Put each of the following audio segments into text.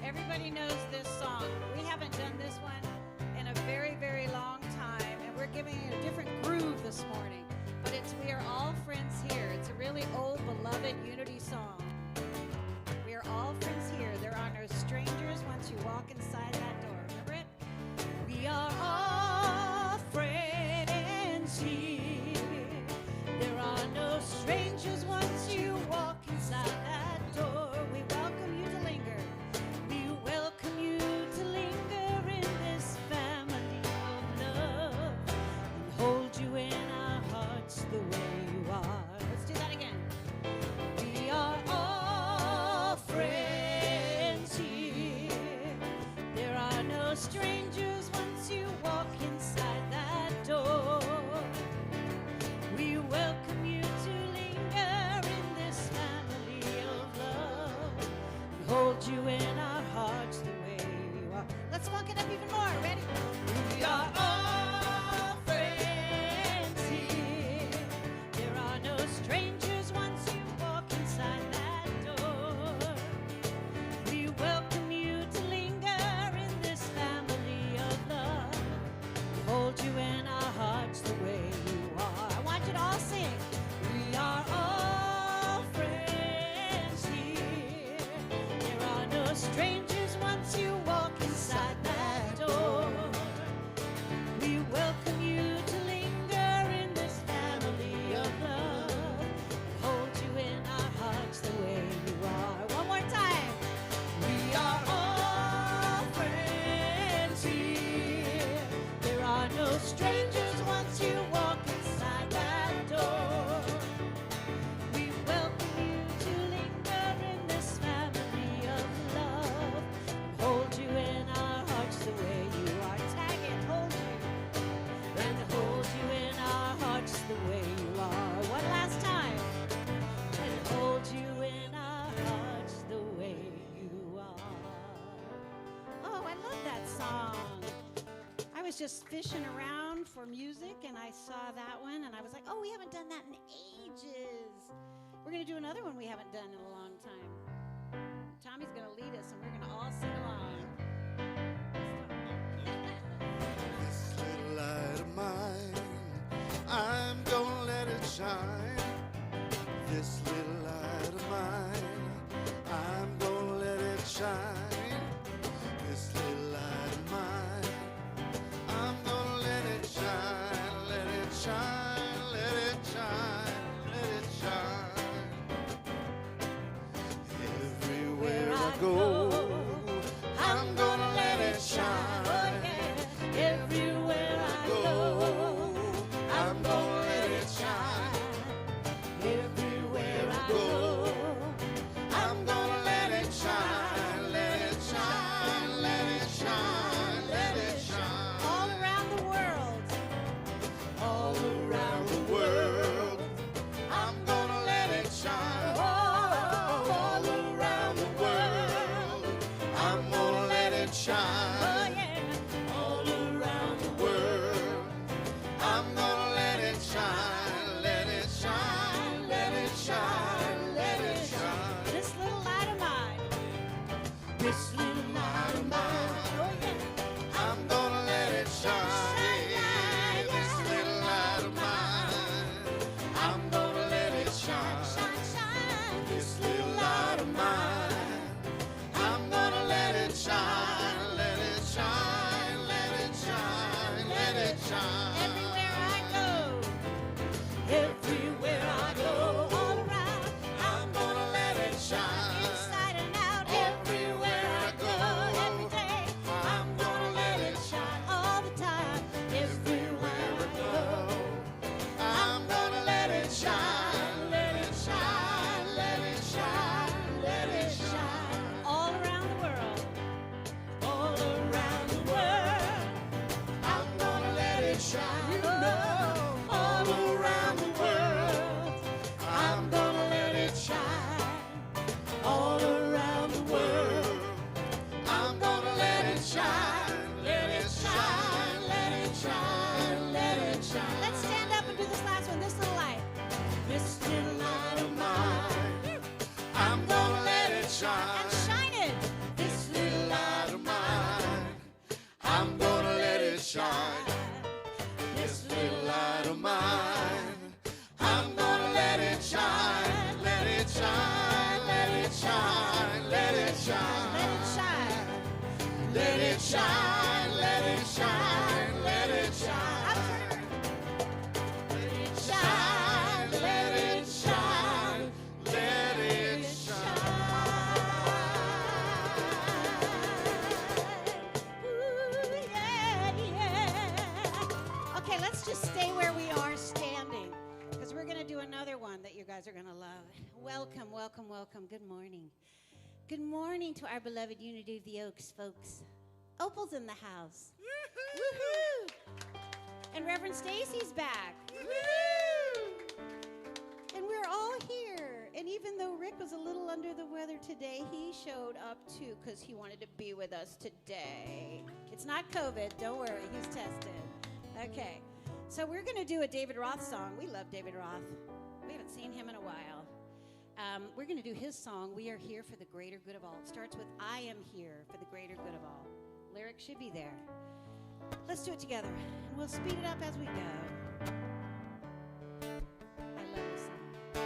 Everybody knows this song. We haven't done this one in a very, very long time, and we're giving it a different groove this morning. But it's We Are All Friends Here. It's a really old, beloved Unity song. We are all friends here. There are no strangers once you walk inside that door. Remember it? We are all friends here. There are no strangers once you walk inside that door. We welcome you to linger. We welcome you to linger in this family of love and hold you in our hearts the way you are. Let's do that again. We are all friends here. There are no strangers once you walk inside that door. We welcome you to linger in this family of love and hold you in our hearts the way you are. Let's funk it up even more. Ready? We are all friends here. There are no strangers once you walk inside that door. We welcome you to linger in this family of love. Hold you in our hearts the way you are. I want you to all sing. We are all friends here. There are no strangers once you walk inside that door. We welcome you to linger in this family of love. Hold you in our hearts the way you are. One more time. We are all friends here. There are no strangers once you walk inside that door. We welcome you to linger in this family of love. Hold you in our hearts the way you are. Tag it, hold you. And hold you in our hearts the way you are. One last time. And hold you in our hearts the way you are. Oh, I love that song. I was just fishing around for music and I saw that one and I was like, oh, we haven't done that in ages. We're going to do another one we haven't done in a long time. Tommy's going to lead us and we're going to all sing along. This little light of mine, I'm gonna let it shine. This little light of mine, I'm gonna let it shine. This little light of mine, I'm gonna let it shine, let it shine, let it shine, let it shine. Everywhere I go, I'm gonna let it shine. Everywhere I go, I'm gonna let it shine. Everywhere it shine, let it shine, let it shine. Let it shine, let it shine, let it Ooh, yeah, yeah. Okay, let's just stay where we are standing, because we're going to do another one that you guys are going to love. Welcome, welcome, welcome. Good morning. Good morning to our beloved Unity of the Oaks, folks. Opal's in the house. Woohoo! And Reverend Stacy's back. Woohoo! And we're all here. And even though Rick was a little under the weather today, he showed up too because he wanted to be with us today. It's not COVID. Don't worry. He's tested. Okay. So we're going to do a David Roth song. We love David Roth. We haven't seen him in a while. We're going to do his song, We Are Here for the Greater Good of All. It starts with, I am here for the greater good of all. Lyrics should be there. Let's do it together, and we'll speed it up as we go. I love this song.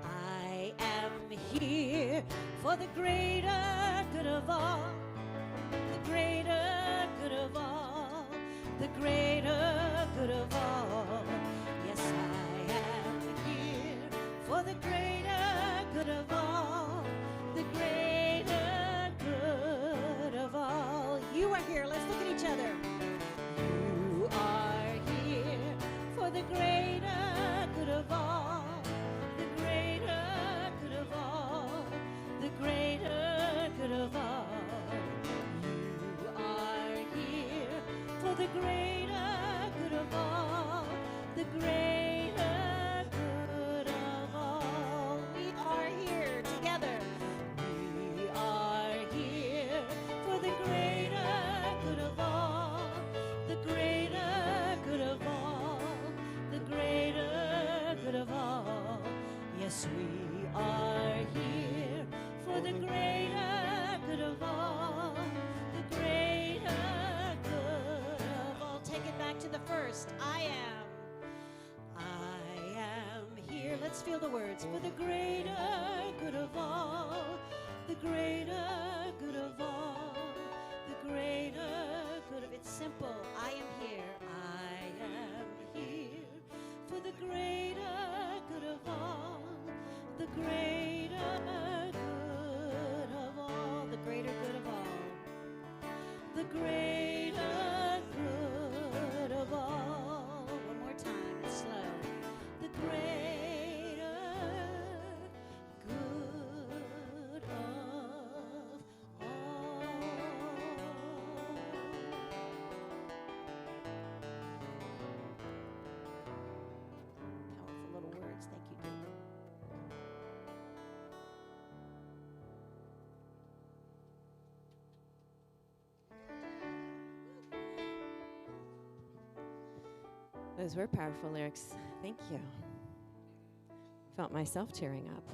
I am here for the greater good of all. The greater good of all. The greater good of all. Yes, I am here for the greater good of all, the greater good of all. You are here. Let's look at each other. You are here for the greater good of all, the greater good of all, the greater good of all. You are here for the greater good of all, the greater. Yes, we are here for the greater good of all, the greater good of all. Take it back to the first. I am here. Let's feel the words. For the greater good of all, the greater good of all, the greater good of. It's simple. I am here. I am here for the greater good of all. The greater good of all, the greater good of all, the greater good of all. One more time, it's slow. The greater good of all. Powerful little words. Thank you, David. Those were powerful lyrics. Thank you. Felt myself tearing up.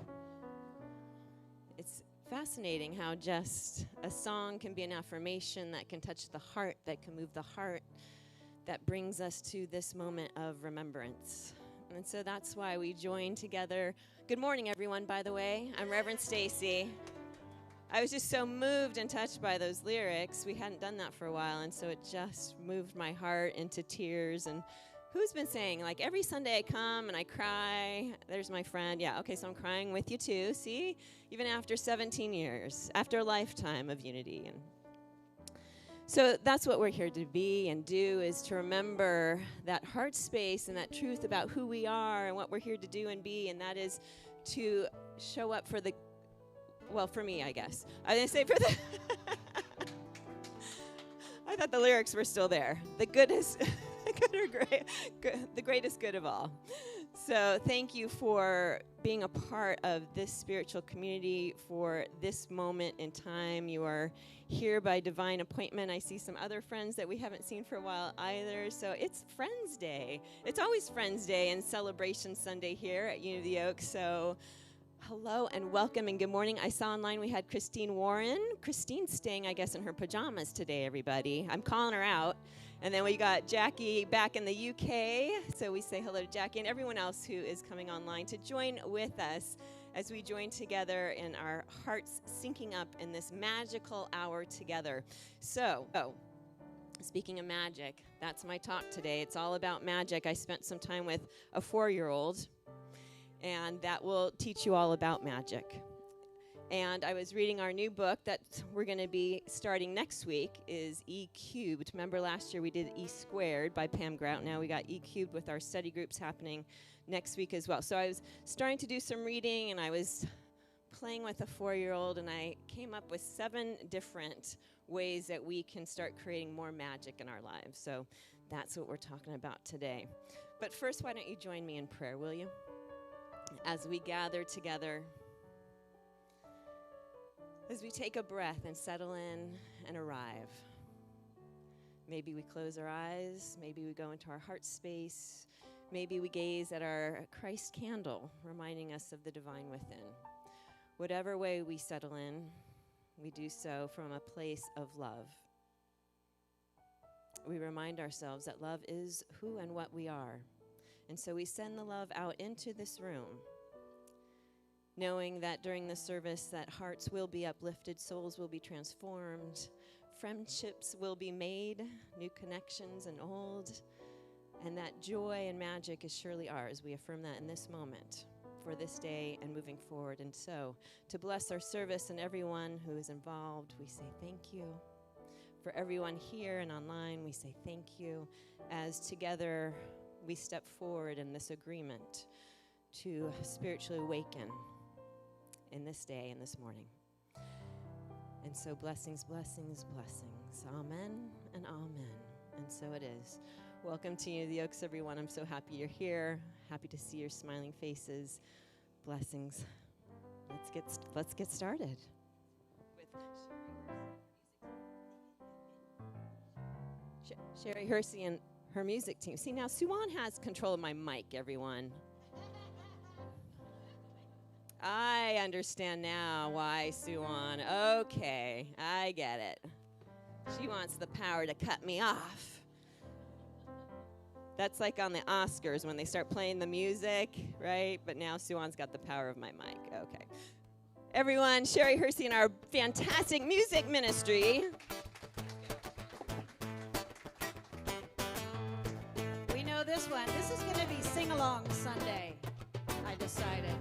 It's fascinating how just a song can be an affirmation that can touch the heart, that can move the heart, that brings us to this moment of remembrance. And so that's why we join together. Good morning, everyone, by the way. I'm Reverend Stacy. I was just so moved and touched by those lyrics. We hadn't done that for a while, and so it just moved my heart into tears. And who's been saying, like, every Sunday I come and I cry? There's my friend. Yeah, okay, so I'm crying with you too. See? Even after 17 years, after a lifetime of unity. And so that's what we're here to be and do, is to remember that heart space and that truth about who we are and what we're here to do and be, and that is to show up for the, well, for me, I guess. I didn't say for the, I thought the lyrics were still there. The good is, the greatest good of all. So thank you for being a part of this spiritual community for this moment in time. You are here by divine appointment. I see some other friends that we haven't seen for a while either. So it's Friends Day. It's always Friends Day and Celebration Sunday here at Unity of the Oaks. So hello and welcome and good morning. I saw online we had Christine Warren. Christine's staying, I guess, in her pajamas today, everybody. I'm calling her out. And then we got Jackie back in the UK. So we say hello to Jackie and everyone else who is coming online to join with us as we join together in our hearts syncing up in this magical hour together. So, speaking of magic, that's my talk today. It's all about magic. I spent some time with a 4-year-old, and that will teach you all about magic. And I was reading our new book that we're going to be starting next week is E Cubed. Remember last year we did E Squared by Pam Grout. Now we got E Cubed with our study groups happening next week as well. So I was starting to do some reading, and I was playing with a 4-year-old, and I came up with 7 different ways that we can start creating more magic in our lives. So that's what we're talking about today. But first, why don't you join me in prayer, will you? As we gather together, as we take a breath and settle in and arrive. Maybe we close our eyes, maybe we go into our heart space, maybe we gaze at our Christ candle, reminding us of the divine within. Whatever way we settle in, we do so from a place of love. We remind ourselves that love is who and what we are. And so we send the love out into this room, knowing that during the service that hearts will be uplifted, souls will be transformed, friendships will be made, new connections and old, and that joy and magic is surely ours. We affirm that in this moment for this day and moving forward. And so to bless our service and everyone who is involved, we say thank you. For everyone here and online, we say thank you as together we step forward in this agreement to spiritually awaken in this day and this morning. And so blessings, blessings, blessings. Amen and amen. And so it is. Welcome to Unity of the Oaks, everyone. I'm so happy you're here. Happy to see your smiling faces. Blessings. Let's get started. With Sherry Hersey and her music team. See, now Suwan has control of my mic, everyone. I understand now why Suwan. Okay, I get it. She wants the power to cut me off. That's like on the Oscars when they start playing the music, right? But now Suwan's got the power of my mic. Okay. Everyone, Sherry Hersey and our fantastic music ministry. We know this one. This is going to be Sing-Along Sunday, I decided.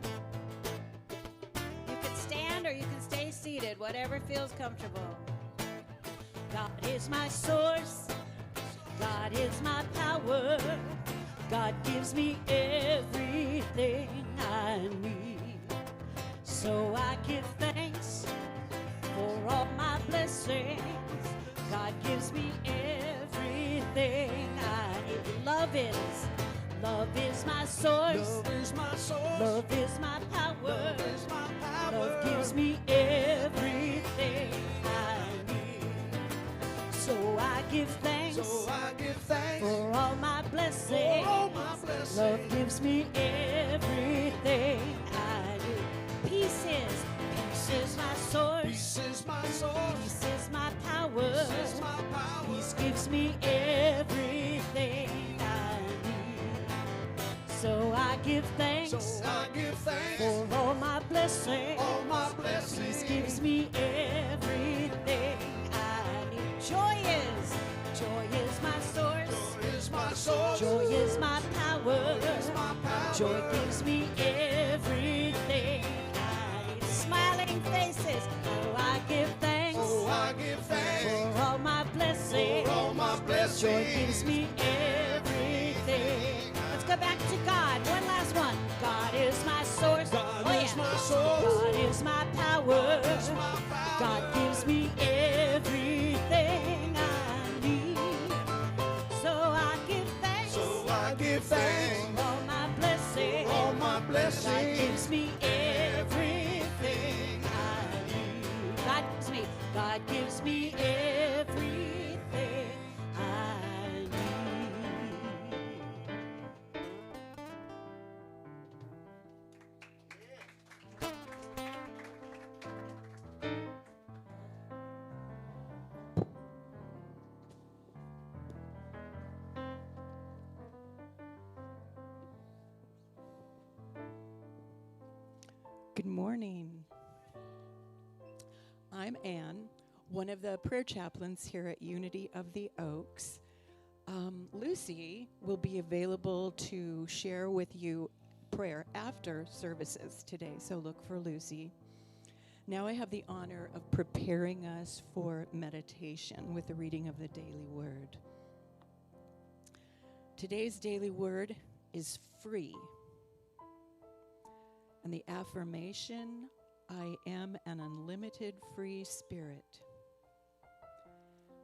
You can stand or you can stay seated, whatever feels comfortable. God is my source. God is my power. God gives me everything I need. So I give thanks for all my blessings. God gives me everything I need. Love is my source. Love is my source. Love is my power. Love is my power. Love gives me everything I need. So I give thanks. So I give thanks For all my blessings. For all my blessings. Love gives me everything I need. Peace is my source. Peace is my source. Peace is my power. Peace is my power. Peace gives me everything I need. So I give thanks. So I give thanks For all my blessings. all my blessings. Peace gives me everything I need. Joy is my source. Joy is my source. Joy is my power. Joy is my power. Joy gives me everything I need. Smiling faces. Oh, I give thanks. Oh, I give thanks For all my blessings. for all my blessings. Joy gives me everything. Let's go back to God. One last one. God is my source. God Oh, is yeah. my source. God is my power. God is my power. God gives me everything I need. So I give thanks So I give thanks for all my blessings. for all my blessings. Good morning. I'm Ann, one of the prayer chaplains here at Unity of the Oaks. Lucy will be available to share with you prayer after services today, so look for Lucy. Now I have the honor of preparing us for meditation with the reading of the daily word. Today's daily word is free. And the affirmation, I am an unlimited free spirit.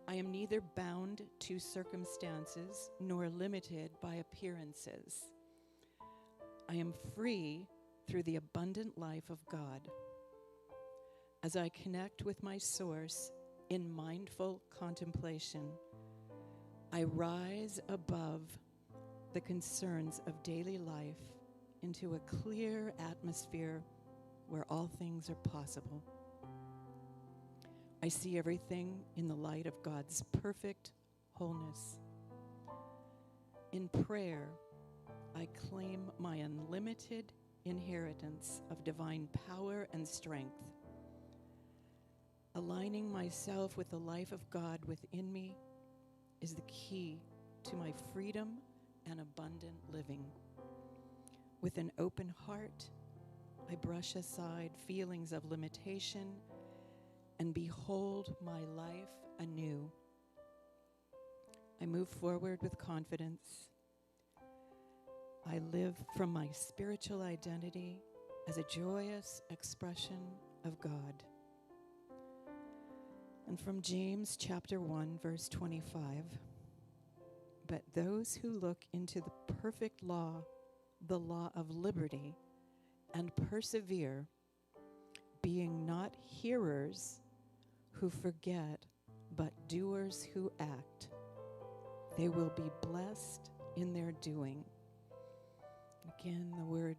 I am neither bound to circumstances nor limited by appearances. I am free through the abundant life of God. As I connect with my source in mindful contemplation, I rise above the concerns of daily life into a clear atmosphere where all things are possible. I see everything in the light of God's perfect wholeness. In prayer, I claim my unlimited inheritance of divine power and strength. Aligning myself with the life of God within me is the key to my freedom and abundant living. With an open heart, I brush aside feelings of limitation and behold my life anew. I move forward with confidence. I live from my spiritual identity as a joyous expression of God. And from James chapter 1, verse 25, but those who look into the perfect law, the law of liberty, and persevere, being not hearers who forget, but doers who act, they will be blessed in their doing. Again, the word,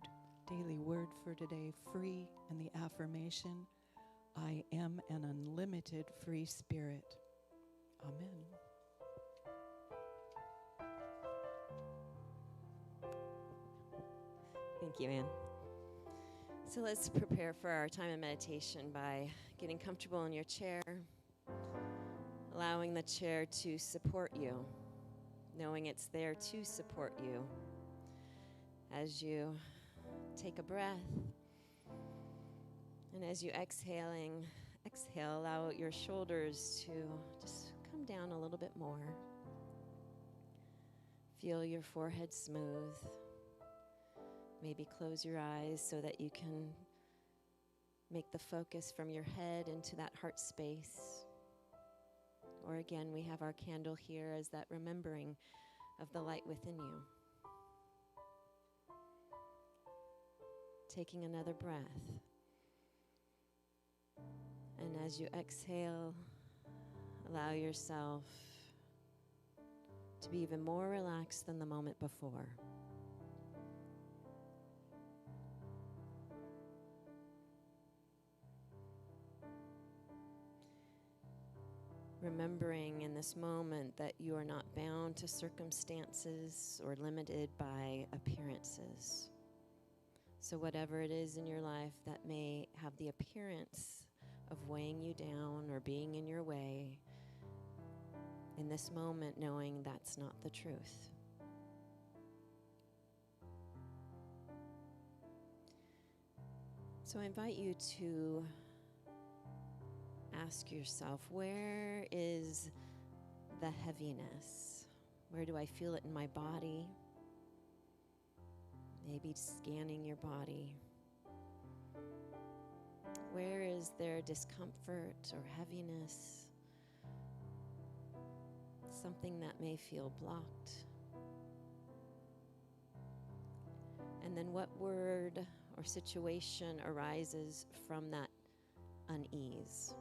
daily word for today, free, and the affirmation, I am an unlimited free spirit. Amen. Thank you, Ann. So let's prepare for our time of meditation by getting comfortable in your chair, allowing the chair to support you, knowing it's there to support you. As you take a breath, and as you exhale, allow your shoulders to just come down a little bit more. Feel your forehead smooth. Maybe close your eyes so that you can make the focus from your head into that heart space. Or again, we have our candle here as that remembering of the light within you. Taking another breath. And as you exhale, allow yourself to be even more relaxed than the moment before. Remembering in this moment that you are not bound to circumstances or limited by appearances. So whatever it is in your life that may have the appearance of weighing you down or being in your way, in this moment knowing that's not the truth. So I invite you to ask yourself, where is the heaviness? Where do I feel it in my body? Maybe scanning your body. Where is there discomfort or heaviness? Something that may feel blocked. And then what word or situation arises from that unease?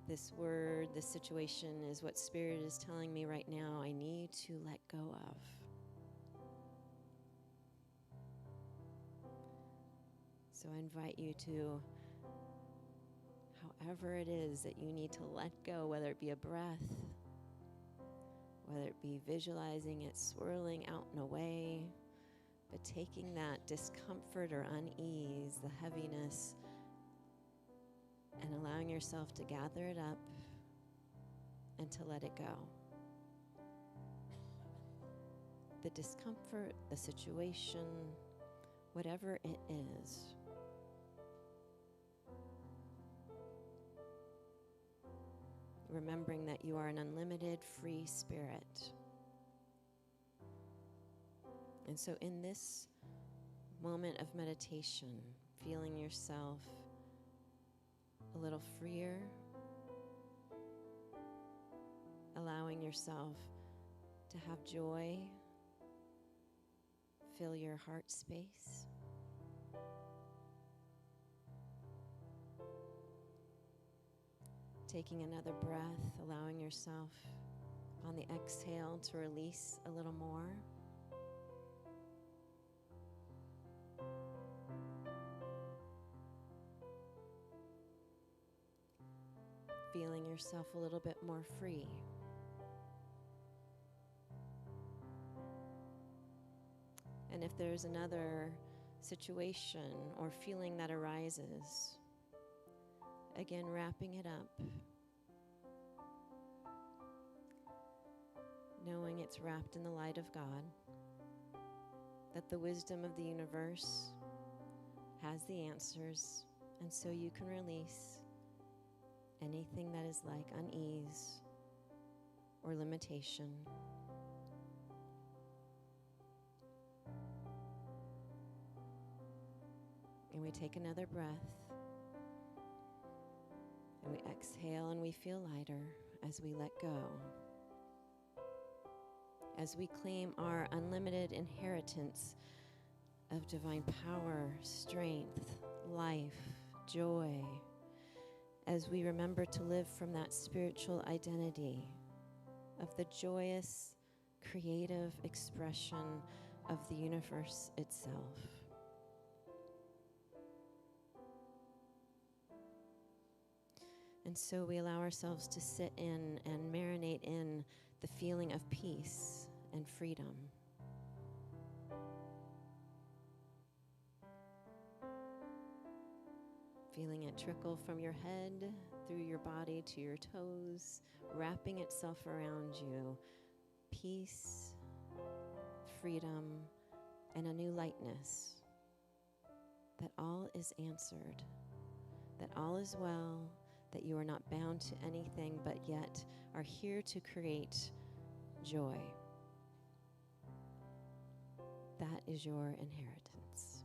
This word, this situation is what Spirit is telling me right now I need to let go of. So I invite you to, however it is that you need to let go, whether it be a breath, whether it be visualizing it swirling out and away, but taking that discomfort or unease, the heaviness, and allowing yourself to gather it up and to let it go. The discomfort, the situation, whatever it is. Remembering that you are an unlimited free spirit. And so in this moment of meditation, feeling yourself a little freer, allowing yourself to have joy fill your heart space. Taking another breath, allowing yourself on the exhale to release a little more. Feeling yourself a little bit more free. And if there's another situation or feeling that arises, again, wrapping it up, knowing it's wrapped in the light of God, that the wisdom of the universe has the answers, and so you can release anything that is like unease or limitation. And we take another breath, and we exhale, and we feel lighter as we let go. As we claim our unlimited inheritance of divine power, strength, life, joy, as we remember to live from that spiritual identity of the joyous, creative expression of the universe itself. And so we allow ourselves to sit in and marinate in the feeling of peace and freedom. Feeling it trickle from your head through your body to your toes, wrapping itself around you. Peace, freedom, and a new lightness. That all is answered, that all is well, that you are not bound to anything, but yet are here to create joy. That is your inheritance.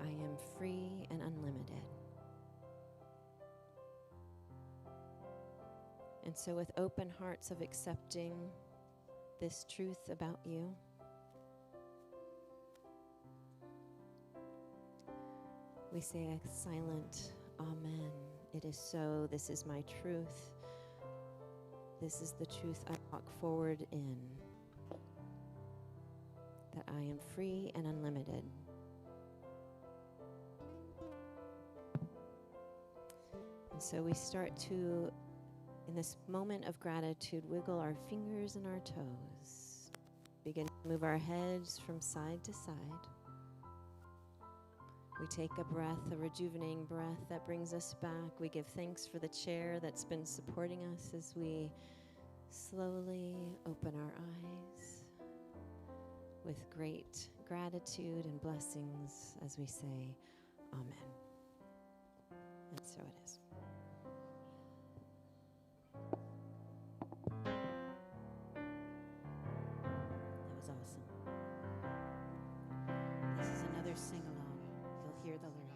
I am free and unlimited. And so with open hearts of accepting this truth about you, we say a silent amen. It is so. This is my truth. This is the truth I walk forward in. That I am free and unlimited. And so we start to, in this moment of gratitude, wiggle our fingers and our toes. Begin to move our heads from side to side. We take a breath, a rejuvenating breath that brings us back. We give thanks for the chair that's been supporting us as we slowly open our eyes with great gratitude and blessings as we say, Amen. And so it is. That was awesome. This is another sing-along. You'll hear the lyrics.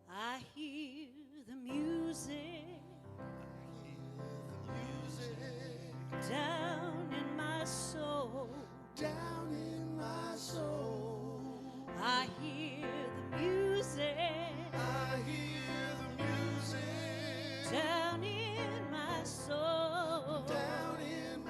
I hear the music down in my soul. Down in my soul, I hear the music I hear the music down in my soul. down in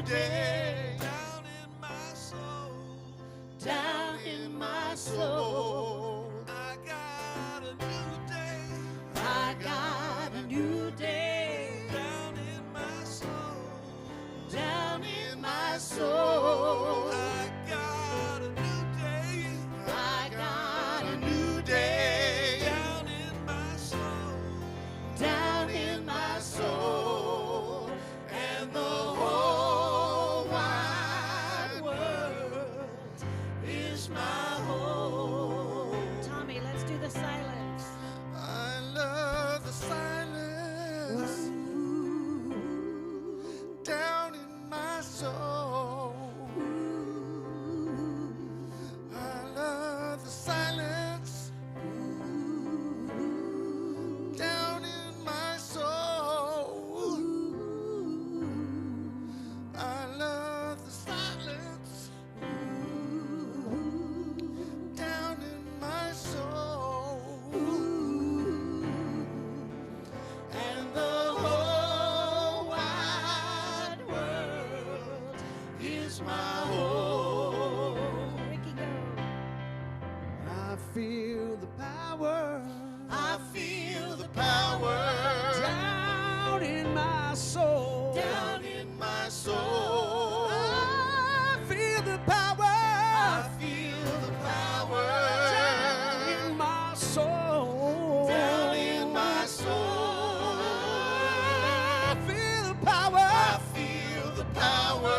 day. Down in my soul. Down in my soul. I got a new day. I got a new day. Down in my soul. Down in my soul. I got a new day. I got a new day. Down in my soul. Down in my soul. And the whole wide world is my home. Tommy, let's do the silence. I love the silence down in my soul. I love the silence down in my soul. I love the silence down in my soul. And the whole wide world is my home. Ricky, go. I feel the power. I feel the power down in my soul. Down in my soul. I feel the power. I feel the power down in my soul. Down in my soul. I feel the power. I feel the power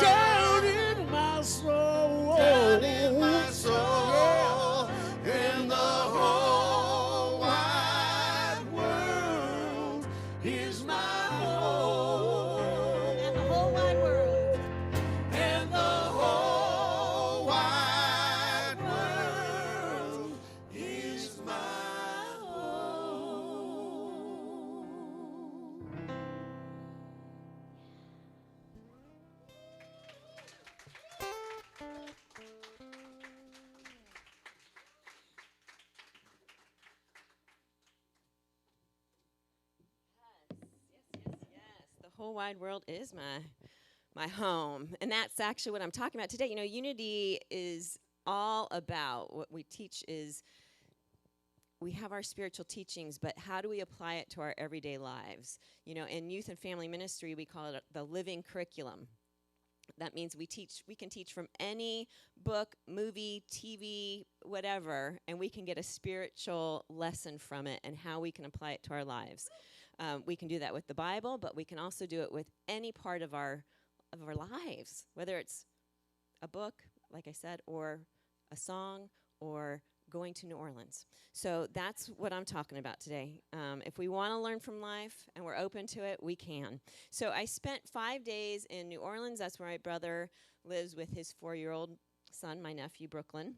down in my soul. Down in my soul. And the whole wide world is my home. And the whole wide world. And the whole wide world is my home. Yes. The whole wide world is my home. And that's actually what I'm talking about today. You know, unity is all about what we teach is we have our spiritual teachings, but how do we apply it to our everyday lives? You know, in youth and family ministry, we call it the living curriculum. That means we can teach from any book, movie, TV, whatever, and we can get a spiritual lesson from it and how we can apply it to our lives. We can do that with the Bible, but we can also do it with any part of our lives, whether it's a book, like I said, or a song, or going to New Orleans. So that's what I'm talking about today. If we want to learn from life and we're open to it, we can. So I spent 5 days in New Orleans. That's where my brother lives with his 4-year-old son, my nephew, Brooklyn.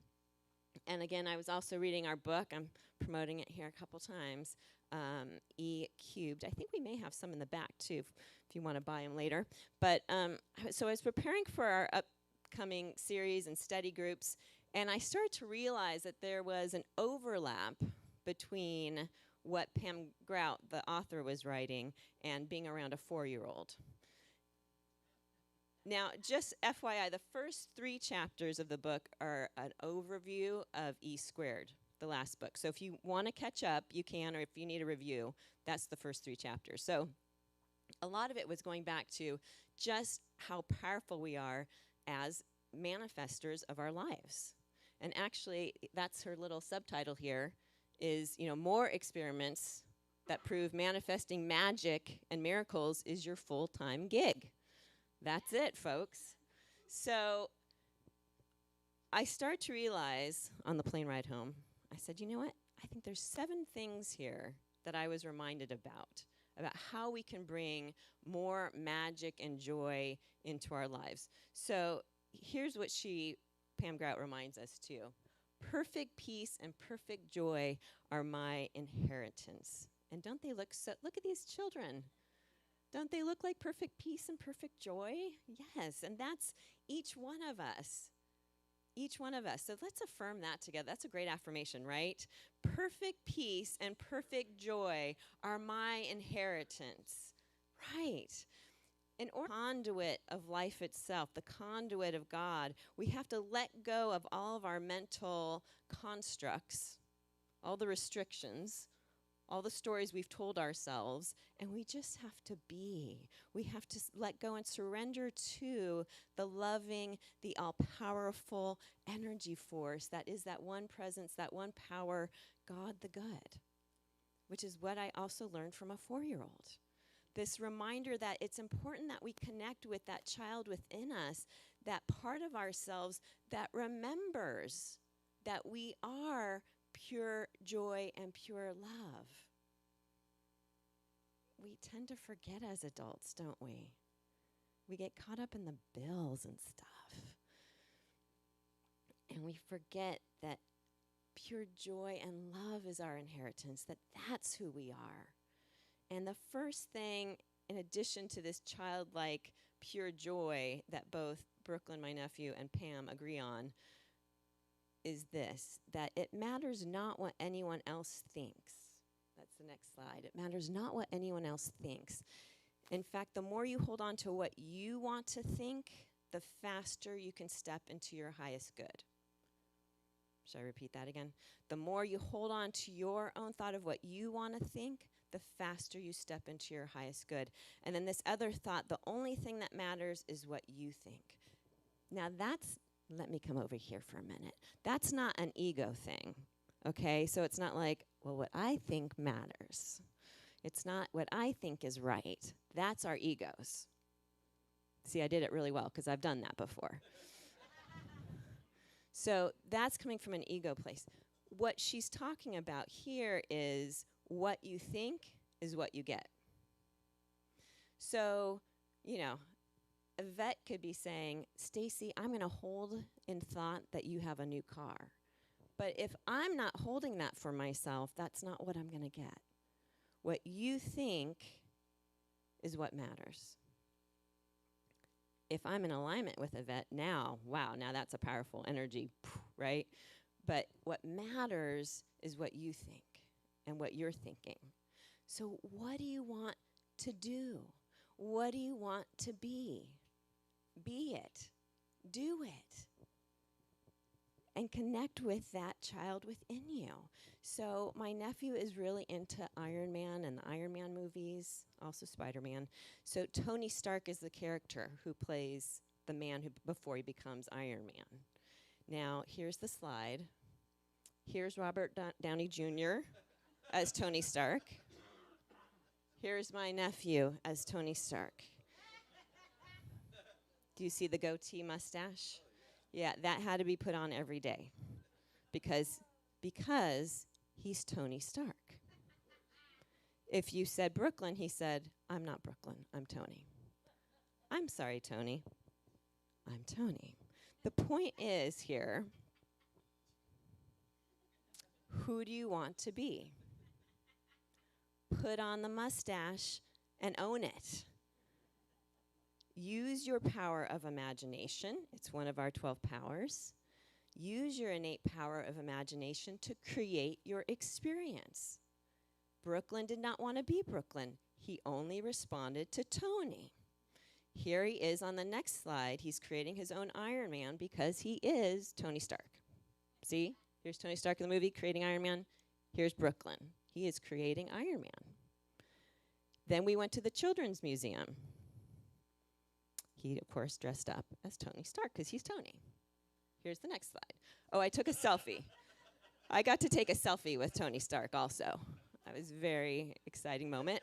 And again, I was also reading our book. I'm promoting it here a couple times, E Cubed. I think we may have some in the back, too, if you want to buy them later. But so I was preparing for our upcoming series and study groups, and I started to realize that there was an overlap between what Pam Grout, the author, was writing and being around a 4-year-old. Now, just FYI, the first 3 chapters of the book are an overview of E Squared, the last book. So if you want to catch up, you can, or if you need a review, that's the first 3 chapters. So a lot of it was going back to just how powerful we are as manifestors of our lives. And actually, that's her little subtitle here, is, you know, more experiments that prove manifesting magic and miracles is your full-time gig. That's it, folks. So I start to realize on the plane ride home, I said, you know what? I think there's 7 things here that I was reminded about how we can bring more magic and joy into our lives. So here's what Pam Grout reminds us too. Perfect peace and perfect joy are my inheritance. And don't they look look at these children. Don't they look like perfect peace and perfect joy? Yes, and that's each one of us. Each one of us. So let's affirm that together. That's a great affirmation, right? Perfect peace and perfect joy are my inheritance. Right. in order conduit of life itself, the conduit of God, we have to let go of all of our mental constructs, all the restrictions, all the stories we've told ourselves, and we just have to be. We have to let go and surrender to the loving, the all-powerful energy force that is that one presence, that one power, God the Good, which is what I also learned from a 4-year-old. This reminder that it's important that we connect with that child within us, that part of ourselves that remembers that we are pure joy and pure love. We tend to forget as adults, don't we? We get caught up in the bills and stuff. And we forget that pure joy and love is our inheritance, that that's who we are. And the first thing, in addition to this childlike pure joy that both Brooklyn, my nephew, and Pam agree on, is this, that it matters not what anyone else thinks. That's the next slide. It matters not what anyone else thinks. In fact, the more you hold on to what you want to think, the faster you can step into your highest good. Should I repeat that again? The more you hold on to your own thought of what you want to think, the faster you step into your highest good. And then this other thought, the only thing that matters is what you think. Now let me come over here for a minute. That's not an ego thing, okay? So it's not like, well, what I think matters. It's not what I think is right. That's our egos. See, I did it really well because I've done that before. So that's coming from an ego place. What she's talking about here is what you think is what you get. So, Yvette could be saying, Stacy, I'm going to hold in thought that you have a new car. But if I'm not holding that for myself, that's not what I'm going to get. What you think is what matters. If I'm in alignment with Yvette now, wow, now that's a powerful energy, right? But what matters is what you think and what you're thinking. So what do you want to do? What do you want to be? Be it. Do it. And connect with that child within you. So my nephew is really into Iron Man and the Iron Man movies, also Spider-Man. So Tony Stark is the character who plays the man who before he becomes Iron Man. Now, here's the slide. Here's Robert Downey Jr. as Tony Stark. Here's my nephew as Tony Stark. Do you see the goatee mustache? Yeah, that had to be put on every day because he's Tony Stark. If you said Brooklyn, he said, I'm not Brooklyn, I'm Tony. I'm sorry, Tony. I'm Tony. The point is here, who do you want to be? Put on the mustache and own it. Use your power of imagination. It's one of our 12 powers. Use your innate power of imagination to create your experience. Brooklyn did not want to be Brooklyn. He only responded to Tony. Here he is on the next slide. He's creating his own Iron Man because he is Tony Stark. See? Here's Tony Stark in the movie creating Iron Man. Here's Brooklyn. He is creating Iron Man. Then we went to the Children's Museum. He, of course, dressed up as Tony Stark because he's Tony. Here's the next slide. Oh, I took a selfie. I got to take a selfie with Tony Stark also. That was a very exciting moment.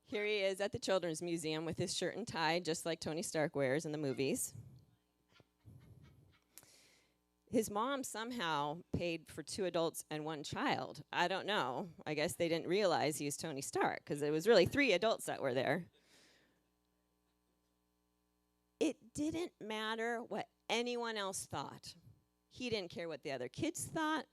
Here he is at the Children's Museum with his shirt and tie, just like Tony Stark wears in the movies. His mom somehow paid for 2 adults and 1 child. I don't know. I guess they didn't realize he was Tony Stark because it was really 3 adults that were there. It didn't matter what anyone else thought. He didn't care what the other kids thought.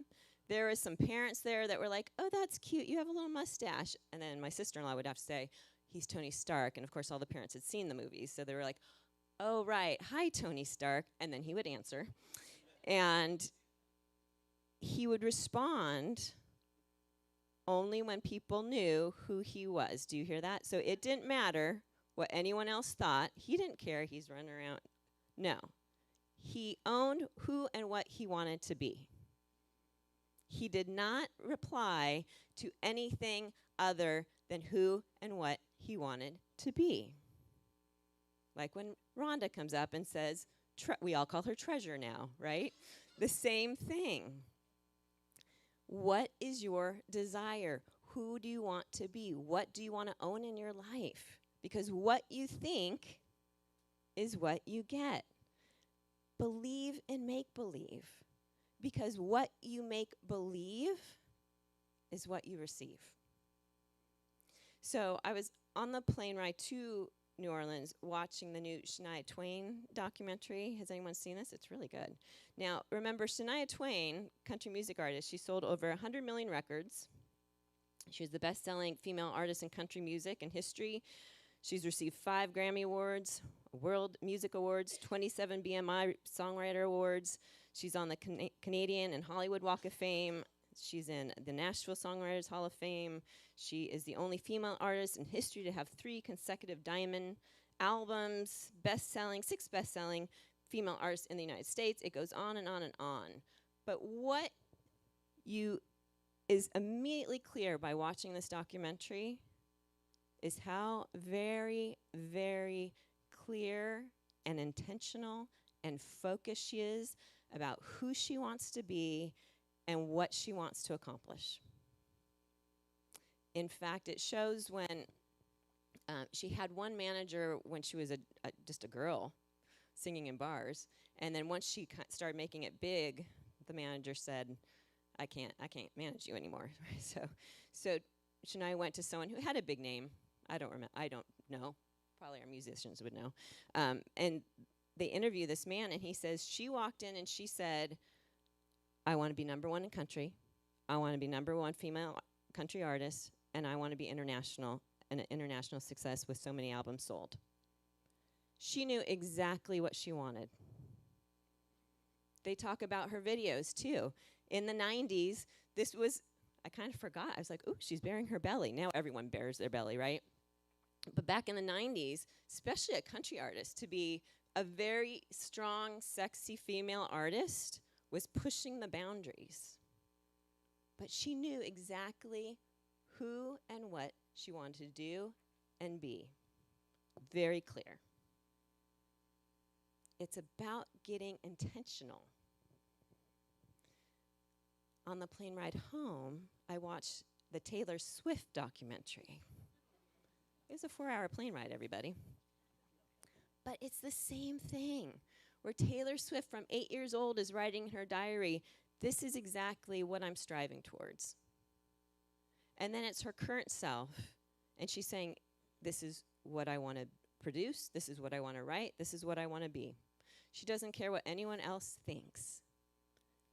There were some parents there that were like, oh, that's cute. You have a little mustache. And then my sister-in-law would have to say, he's Tony Stark. And, of course, all the parents had seen the movies. So they were like, oh, right. Hi, Tony Stark. And then he would answer. And he would respond only when people knew who he was. Do you hear that? So it didn't matter what anyone else thought. He didn't care. He's running around. No. He owned who and what he wanted to be. He did not reply to anything other than who and what he wanted to be. Like when Rhonda comes up and says, we all call her treasure now, right? The same thing. What is your desire? Who do you want to be? What do you want to own in your life? Because what you think is what you get. Believe and make believe. Because what you make believe is what you receive. So I was on the plane ride to New Orleans watching the new Shania Twain documentary. Has anyone seen this? It's really good. Now, remember, Shania Twain, country music artist, she sold over 100 million records. She was the best-selling female artist in country music in history. She's received 5 Grammy Awards, World Music Awards, 27 BMI Songwriter Awards. She's on the Canadian and Hollywood Walk of Fame. She's in the Nashville Songwriters Hall of Fame. She is the only female artist in history to have 3 consecutive diamond albums, 6 best-selling female artists in the United States. It goes on and on and on. But what is immediately clear by watching this documentary is how very, very clear and intentional and focused she is about who she wants to be and what she wants to accomplish. In fact, it shows when she had one manager when she was just a girl singing in bars, and then once she started making it big, the manager said, I can't manage you anymore. So Shania went to someone who had a big name. I don't know. Probably our musicians would know. And they interview this man, and he says, she walked in and she said, I want to be #1 in country. I want to be #1 female country artist, and I want to be international and an international success with so many albums sold. She knew exactly what she wanted. They talk about her videos, too. In the 90s, I kind of forgot. I was like, ooh, she's bearing her belly. Now everyone bears their belly, right? But back in the 90s, especially a country artist, to be a very strong, sexy female artist was pushing the boundaries. But she knew exactly who and what she wanted to do and be. Very clear. It's about getting intentional. On the plane ride home, I watched the Taylor Swift documentary. It was a 4-hour plane ride, everybody. But it's the same thing, where Taylor Swift from 8 years old is writing in her diary, this is exactly what I'm striving towards. And then it's her current self, and she's saying, this is what I want to produce, this is what I want to write, this is what I want to be. She doesn't care what anyone else thinks.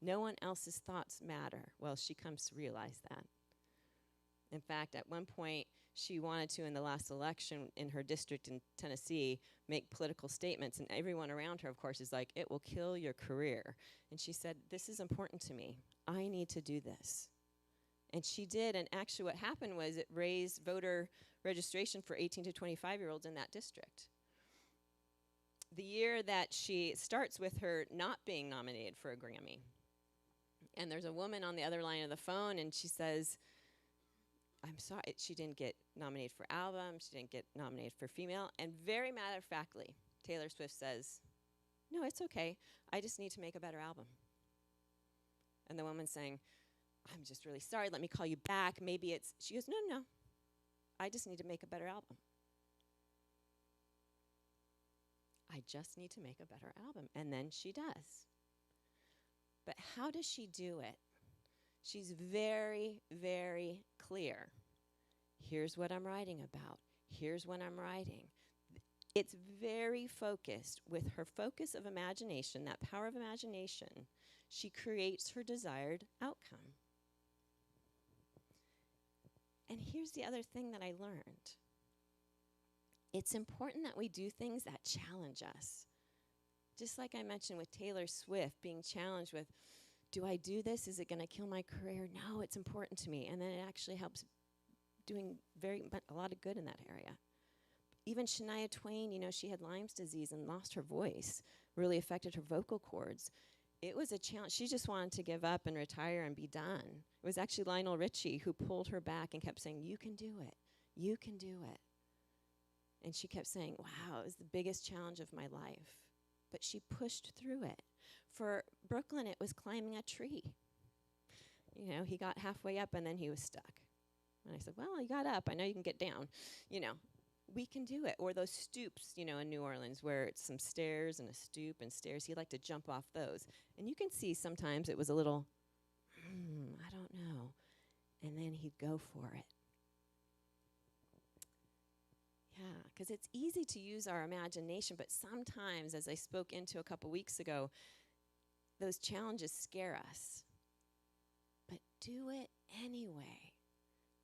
No one else's thoughts matter. Well, she comes to realize that. In fact, at one point, she wanted to, in the last election in her district in Tennessee, make political statements, and everyone around her, of course, is like, it will kill your career. And she said, this is important to me. I need to do this. And she did, and actually what happened was it raised voter registration for 18 to 25-year-olds in that district. The year that she starts with her not being nominated for a Grammy, and there's a woman on the other line of the phone, and she says, I'm sorry, she didn't get nominated for album, she didn't get nominated for female, and very matter-of-factly, Taylor Swift says, no, it's okay, I just need to make a better album. And the woman's saying, I'm just really sorry, let me call you back, she goes, no, I just need to make a better album. I just need to make a better album, and then she does. But how does she do it? She's very, very clear. Here's what I'm writing about. Here's what I'm writing. It's very focused. With her focus of imagination, that power of imagination, she creates her desired outcome. And here's the other thing that I learned. It's important that we do things that challenge us. Just like I mentioned with Taylor Swift, being challenged with, do I do this? Is it going to kill my career? No, it's important to me. And then it actually helps doing a lot of good in that area. even Shania Twain, she had Lyme's disease and lost her voice, really affected her vocal cords. It was a challenge. She just wanted to give up and retire and be done. It was actually Lionel Richie who pulled her back and kept saying, "You can do it. You can do it." And she kept saying, "Wow, it was the biggest challenge of my life." But she pushed through it. For Brooklyn, it was climbing a tree. He got halfway up and then he was stuck. And I said, "Well, you got up. I know you can get down." We can do it. Or those stoops, in New Orleans where it's some stairs and a stoop and stairs. He'd like to jump off those. And you can see sometimes it was a little, I don't know. And then he'd go for it. Yeah, because it's easy to use our imagination, but sometimes, as I spoke into a couple weeks ago, those challenges scare us. But do it anyway.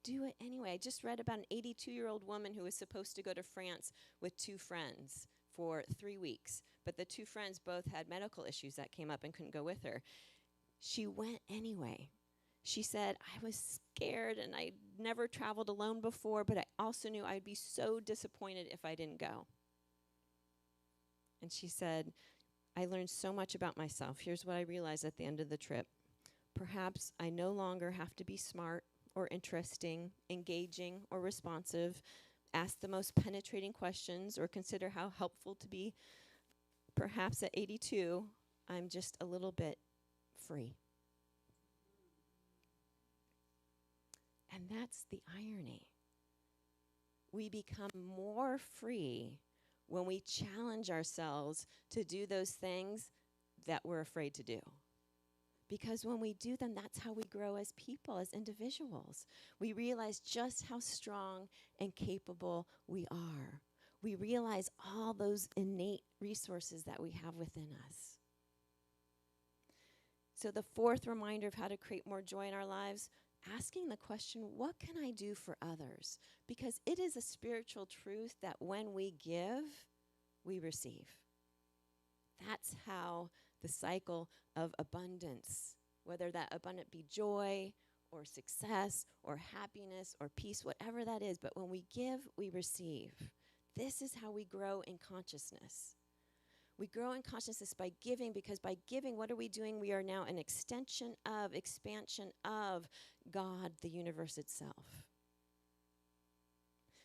Do it anyway. I just read about an 82-year-old woman who was supposed to go to France with 2 friends for 3 weeks, but the 2 friends both had medical issues that came up and couldn't go with her. She went anyway. She said, "I was scared and I never traveled alone before, but I also knew I'd be so disappointed if I didn't go." And she said, "I learned so much about myself. Here's what I realized at the end of the trip. Perhaps I no longer have to be smart or interesting, engaging or responsive, ask the most penetrating questions, or consider how helpful to be. Perhaps at 82, I'm just a little bit free." And that's the irony. We become more free when we challenge ourselves to do those things that we're afraid to do. Because when we do them, that's how we grow as people, as individuals. We realize just how strong and capable we are. We realize all those innate resources that we have within us. So the 4th reminder of how to create more joy in our lives, asking the question, what can I do for others? Because it is a spiritual truth that when we give, we receive. That's how the cycle of abundance, whether that abundant be joy or success or happiness or peace, whatever that is, but when we give, we receive. This is how we grow in consciousness. We grow in consciousness by giving, because by giving, what are we doing? We are now an expansion of God, the universe itself.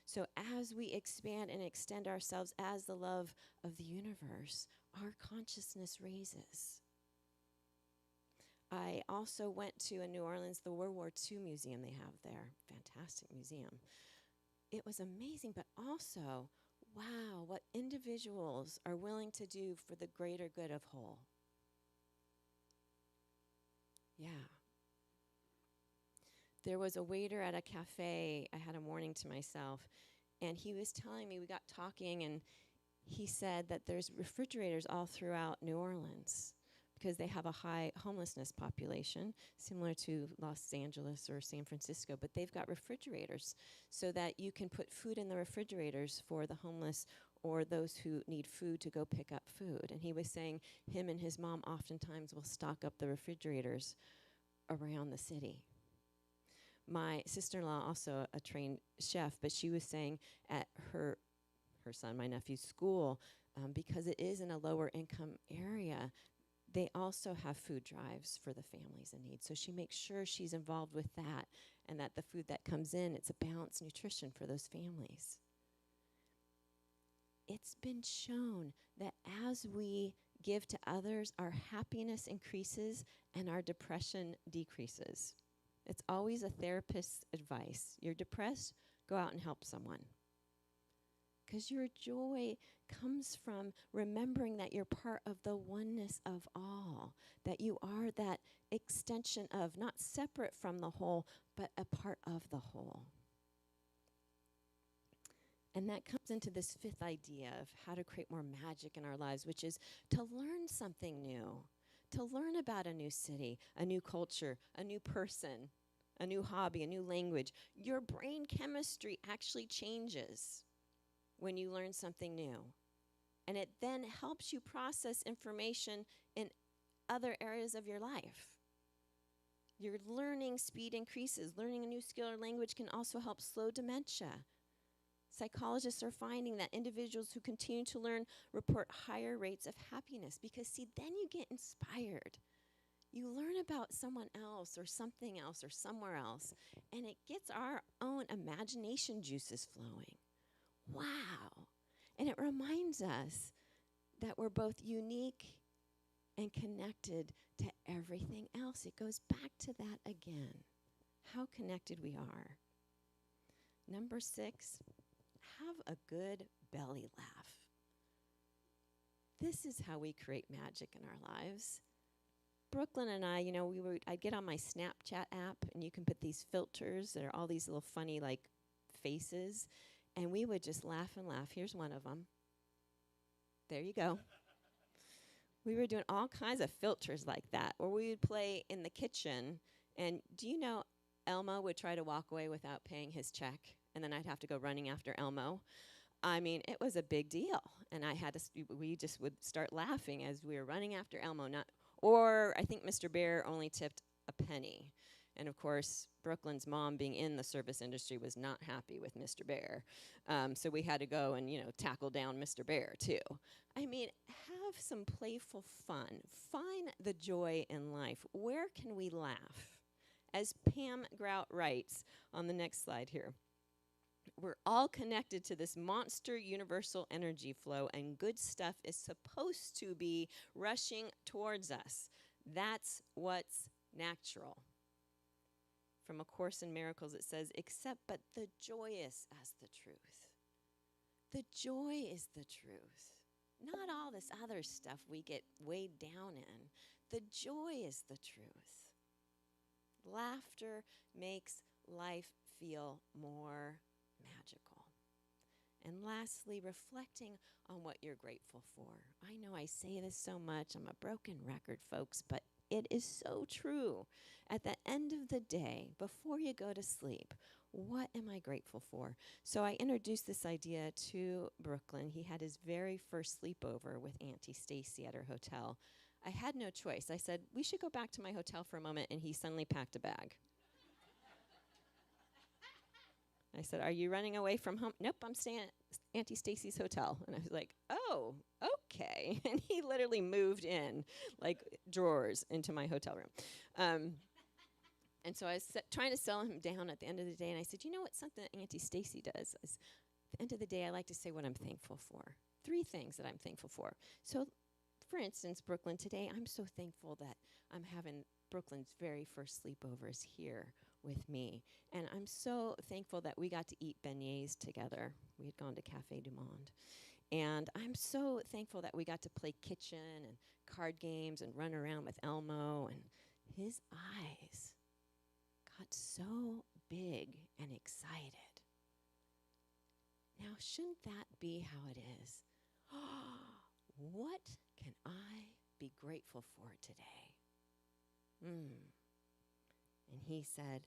So as we expand and extend ourselves as the love of the universe, our consciousness raises. I also went to in New Orleans, the World War II museum they have there. Fantastic museum. It was amazing, but also, wow, what individuals are willing to do for the greater good of whole. Yeah. There was a waiter at a cafe. I had a morning to myself, and he was telling me, we got talking, and he said that there's refrigerators all throughout New Orleans because they have a high homelessness population, similar to Los Angeles or San Francisco, but they've got refrigerators so that you can put food in the refrigerators for the homeless or those who need food to go pick up food. And he was saying him and his mom oftentimes will stock up the refrigerators around the city. My sister-in-law, also a trained chef, but she was saying at her son, my nephew's school, because it is in a lower income area, they also have food drives for the families in need. So she makes sure she's involved with that, and that the food that comes in, it's a balanced nutrition for those families. It's been shown that as we give to others, our happiness increases and our depression decreases. It's always a therapist's advice. You're depressed, go out and help someone. Because your joy comes from remembering that you're part of the oneness of all, that you are that extension of, not separate from the whole, but a part of the whole. And that comes into this 5th idea of how to create more magic in our lives, which is to learn something new, to learn about a new city, a new culture, a new person, a new hobby, a new language. Your brain chemistry actually changes when you learn something new. And it then helps you process information in other areas of your life. Your learning speed increases. Learning a new skill or language can also help slow dementia. Psychologists are finding that individuals who continue to learn report higher rates of happiness because, see, then you get inspired. You learn about someone else or something else or somewhere else, and it gets our own imagination juices flowing. Wow. And it reminds us that we're both unique and connected to everything else. It goes back to that again, how connected we are. Number 6, have a good belly laugh. This is how we create magic in our lives. Brooklyn and I, I'd get on my Snapchat app, and you can put these filters that are all these little funny, faces, and we would just laugh and laugh. Here's one of them. There you go. We were doing all kinds of filters like that, or we would play in the kitchen, and do you know Elmo would try to walk away without paying his check, and then I'd have to go running after Elmo. I mean, it was a big deal, and we just would start laughing as we were running after Elmo. Or I think Mr. Bear only tipped a penny. And of course, Brooklyn's mom, being in the service industry, was not happy with Mr. Bear. So we had to go and, tackle down Mr. Bear, too. I mean, have some playful fun. Find the joy in life. Where can we laugh? As Pam Grout writes on the next slide here, we're all connected to this monster universal energy flow, and good stuff is supposed to be rushing towards us. That's what's natural. From A Course in Miracles, it says, "Except but the joyous as the truth." The joy is the truth. Not all this other stuff we get weighed down in. The joy is the truth. Laughter makes life feel more magical. And lastly, reflecting on what you're grateful for. I know I say this so much. I'm a broken record, folks, but it is so true. At the end of the day, before you go to sleep, what am I grateful for? So I introduced this idea to Brooklyn. He had his very first sleepover with Auntie Stacy at her hotel. I had no choice. I said, we should go back to my hotel for a moment, and he suddenly packed a bag. I said, are you running away from home? Nope, I'm staying at Auntie Stacy's hotel. And I was like, oh, okay. And he literally moved in, drawers, into my hotel room. And so I was trying to sell him down at the end of the day, and I said, you know what, something that Auntie Stacy does is, at the end of the day, I like to say what I'm thankful for. 3 things that I'm thankful for. So, for instance, Brooklyn, today, I'm so thankful that I'm having Brooklyn's very first sleepovers here with me. And I'm so thankful that we got to eat beignets together. We had gone to Café du Monde. And I'm so thankful that we got to play kitchen and card games and run around with Elmo. And his eyes got so big and excited. Now, shouldn't that be how it is? What can I be grateful for today? And he said,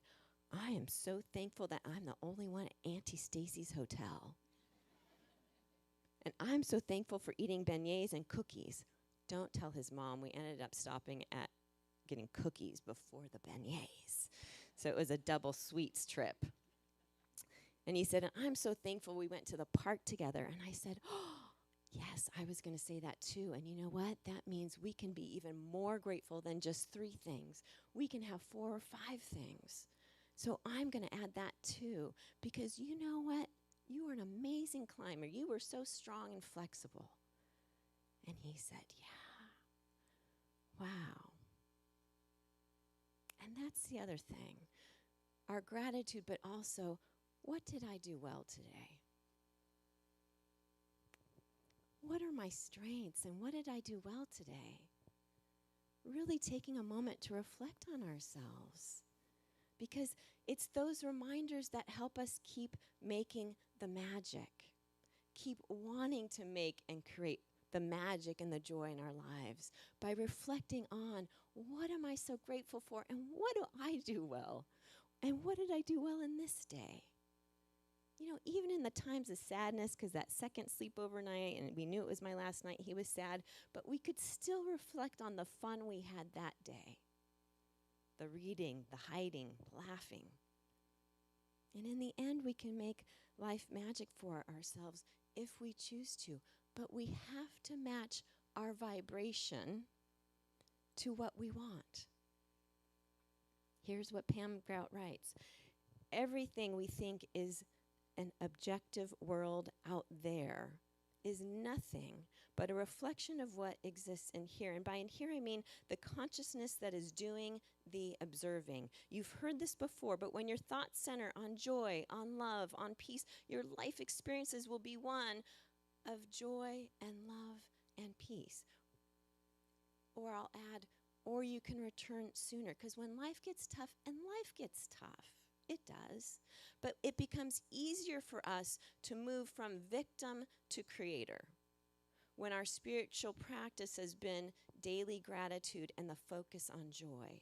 I am so thankful that I'm the only one at Auntie Stacy's hotel. And I'm so thankful for eating beignets and cookies. Don't tell his mom. We ended up stopping at getting cookies before the beignets. So it was a double sweets trip. And he said, I'm so thankful we went to the park together. And I said, yes, I was going to say that too. And you know what? That means we can be even more grateful than just 3 things. We can have 4 or 5 things. So I'm going to add that too, because you know what? You are an amazing climber. You were so strong and flexible. And he said, yeah. Wow. And that's the other thing. Our gratitude, but also, what did I do well today? What are my strengths and what did I do well today? Really taking a moment to reflect on ourselves. Because it's those reminders that help us keep making the magic. Keep wanting to make and create the magic and the joy in our lives by reflecting on what am I so grateful for and what do I do well? And what did I do well in this day? You know, even in the times of sadness, because that second sleepover night, and we knew it was my last night, he was sad, but we could still reflect on the fun we had that day. The reading, the hiding, laughing. And in the end, we can make life magic for ourselves if we choose to. But we have to match our vibration to what we want. Here's what Pam Grout writes. Everything we think is an objective world out there is nothing but a reflection of what exists in here. And by in here, I mean the consciousness that is doing the observing. You've heard this before, but when your thoughts center on joy, on love, on peace, your life experiences will be one of joy and love and peace. Or I'll add, or you can return sooner. Because when life gets tough, and life gets tough, it does, but it becomes easier for us to move from victim to creator when our spiritual practice has been daily gratitude and the focus on joy.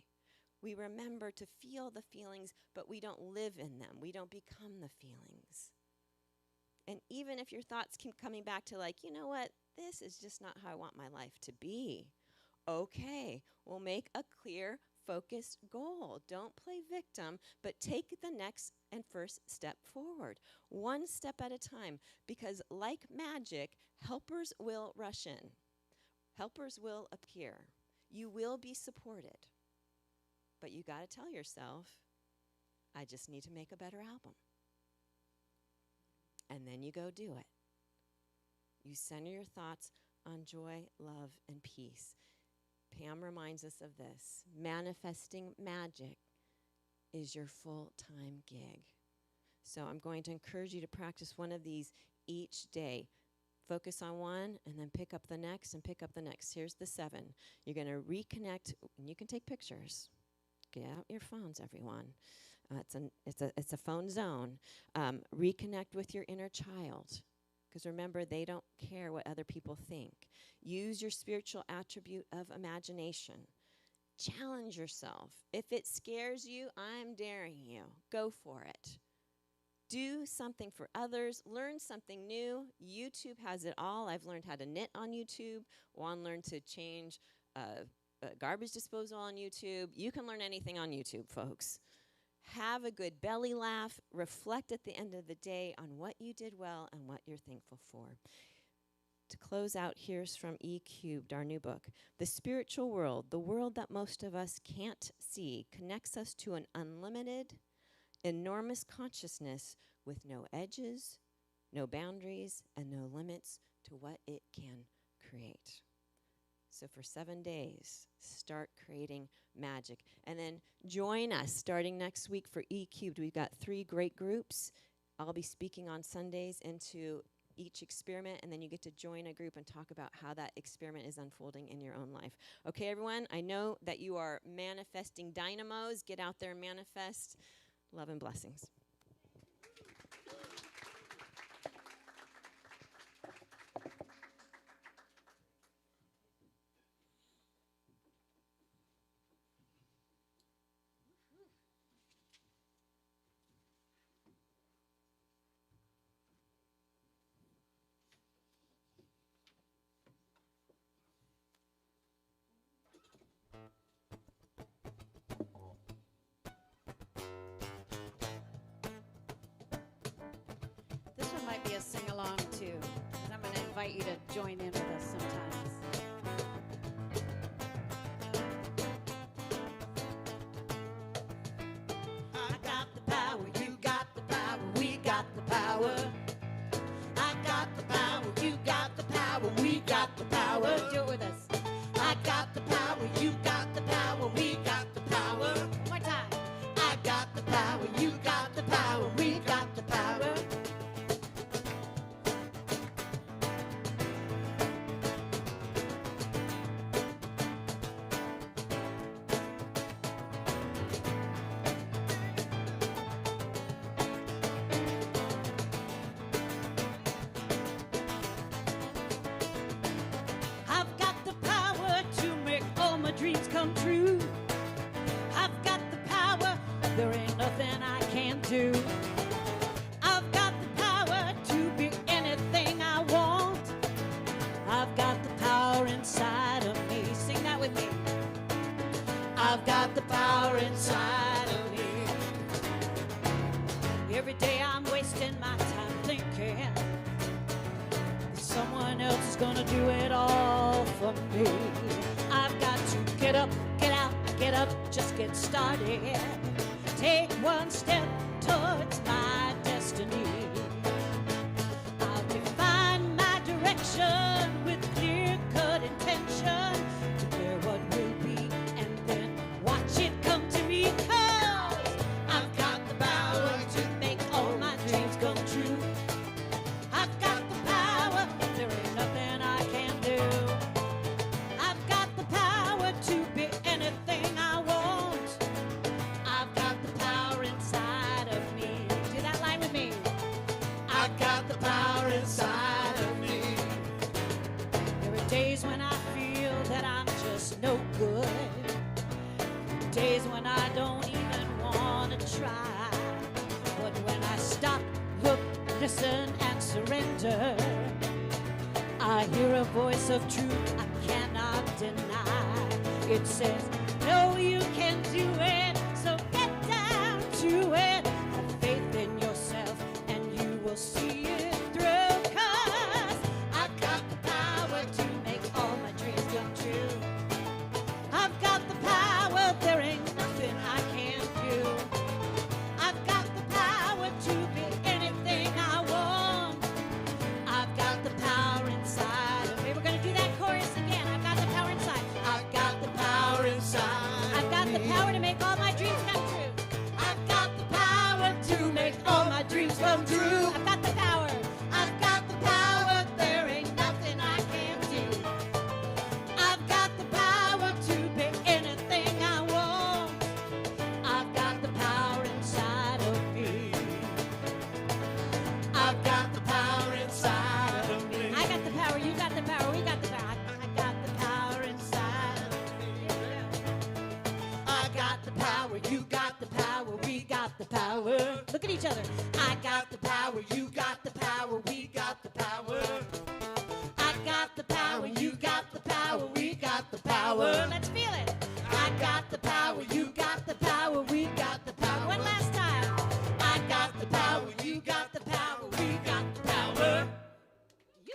We remember to feel the feelings, but we don't live in them. We don't become the feelings. And even if your thoughts keep coming back to like, you know what, this is just not how I want my life to be. Okay, we'll make a clear, focused goal. Don't play victim, but take the next and first step forward, one step at a time, because like magic, helpers will rush in. Helpers will appear. You will be supported. But you got to tell yourself, I just need to make a better album. And then you go do it. You center your thoughts on joy, love, and peace. Pam reminds us of this. Manifesting magic is your full-time gig. So I'm going to encourage you to practice one of these each day. Focus on one and then pick up the next and pick up the next. Here's the 7. You're going to reconnect, and you can take pictures. Get out your phones, everyone. It's a phone zone. Reconnect with your inner child. Because remember, they don't care what other people think. Use your spiritual attribute of imagination. Challenge yourself. If it scares you, I'm daring you. Go for it. Do something for others. Learn something new. YouTube has it all. I've learned how to knit on YouTube. Juan learned to change garbage disposal on YouTube. You can learn anything on YouTube, folks. Have a good belly laugh. Reflect at the end of the day on what you did well and what you're thankful for. To close out, here's from E Cubed, our new book. The spiritual world, the world that most of us can't see, connects us to an unlimited, enormous consciousness with no edges, no boundaries, and no limits to what it can create. So for 7 days, start creating magic. And then join us starting next week for E Cubed. We've got 3 great groups. I'll be speaking on Sundays into each experiment, and then you get to join a group and talk about how that experiment is unfolding in your own life. Okay, everyone, I know that you are manifesting dynamos. Get out there and manifest. Love and blessings. This one might be a sing-along, too. And I'm going to invite you to join in with us sometimes. I got the power, you got the power, we got the power. I got the power, you got the power, we got the power. Do it with us. I got the power, you got the power, we got the power. One more time. I got the power, you got the power, we got the power. I've got the power to make all my dreams come true. I've got the power, there ain't nothing I can't do. I've got the power to be anything I want. I've got the power inside of me. Sing that with me. I've got the power inside of me. Every day I'm wasting my time gonna do it all for me. I've got to get up, get out, get up, just get started. Take one step towards my destiny. I'll define my direction with clear-cut intention. Declare what will be and then watch it come to me. 'Cause I've got the power to make all my dreams come true. I've got the power, there ain't nothing I can do. I've got the power to be anything I want. I've got the power inside of me. Do that line with me. I've got the power inside of me. There are days when I feel that I'm just no good. Days when I don't even want to try. But when I stop, look, listen, and surrender, I hear a voice of truth I cannot deny. It says, no, you can do it, so get down to it. Have faith in yourself and you will see it through. 'Cause I've got the power to make all my dreams come true. I've got the power, there ain't nothing I can't do. I've got the power to be anything I want. I've got the power inside of me. We're gonna do that chorus again. I've got the power inside. I've got the power inside. I've got the power to make all my dreams come true. I've got the power to make all my dreams come true. I've got the power. I've got the power. There ain't nothing I can't do. I've got the power to be anything I want. I've got the power inside of me. I've got the power inside of me. I got the power, you got the power, we got the power. I got the power inside of me. I got the power, you got the power, we got the power. Look at each other. I got the power, you got the power, we got the power. I got the power, you got the power, we got the power. Let's feel it. I got the power, you got the power, we got the power. One last time. I got the power, you got the power, we got the power. You.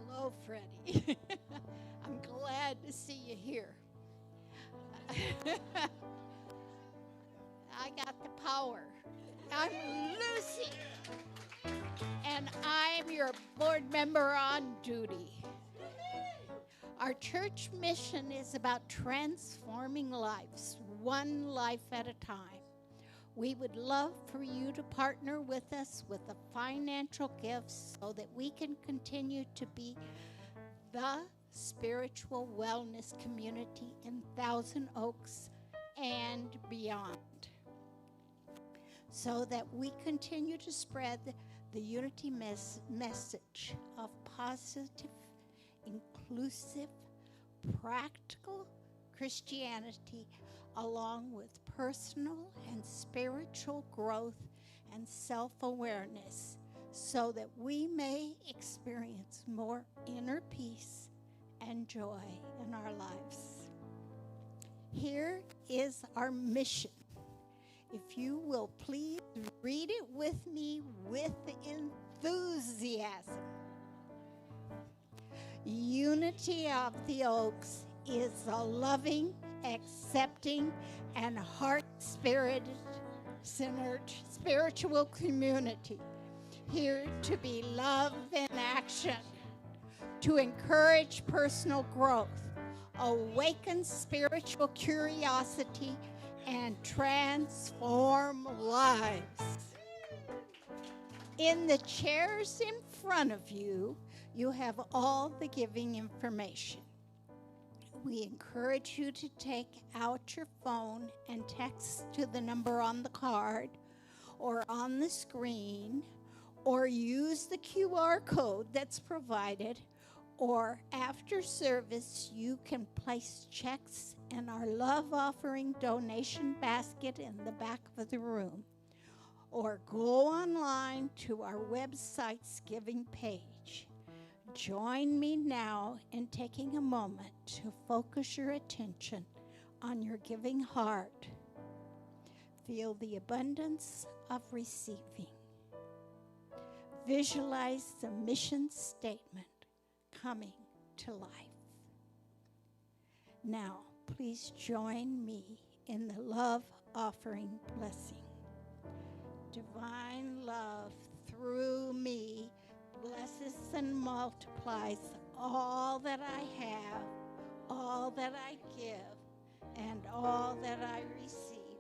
Hello, Freddie. I'm glad to see you here. I got the power. I'm Lucy, and I'm your board member on duty. Our church mission is about transforming lives, one life at a time. We would love for you to partner with us with a financial gift so that we can continue to be the spiritual wellness community in Thousand Oaks and beyond, so that we continue to spread the unity message of positive, inclusive, practical Christianity, along with personal and spiritual growth and self-awareness, so that we may experience more inner peace and joy in our lives. Here is our mission. If you will please read it with me with enthusiasm. Unity of the Oaks is a loving, accepting, and heart-spirited, centered spiritual community, here to be love in action, to encourage personal growth, awaken spiritual curiosity, and transform lives. In the chairs in front of you, you have all the giving information. We encourage you to take out your phone and text to the number on the card or on the screen, or use the QR code that's provided, or after service, you can place checks in our love offering donation basket in the back of the room, or go online to our website's giving page. Join me now in taking a moment to focus your attention on your giving heart. Feel the abundance of receiving. Visualize the mission statement coming to life. Now, please join me in the love offering blessing. Divine love through me blesses and multiplies all that I have, all that I give, and all that I receive.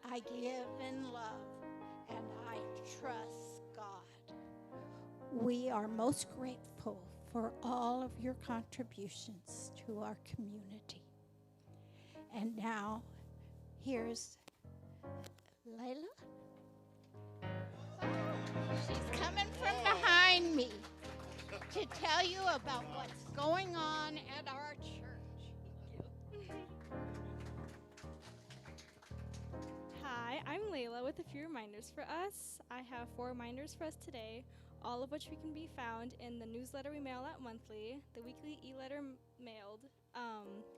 I give in love, and I trust God. We are most grateful for all of your contributions to our community. And now, here's Layla. She's coming from behind me to tell you about what's going on at our church. Hi, I'm Layla with a few reminders for us. I have 4 reminders for us today, all of which can be found in the newsletter we mail out monthly, the weekly e-letter mailed,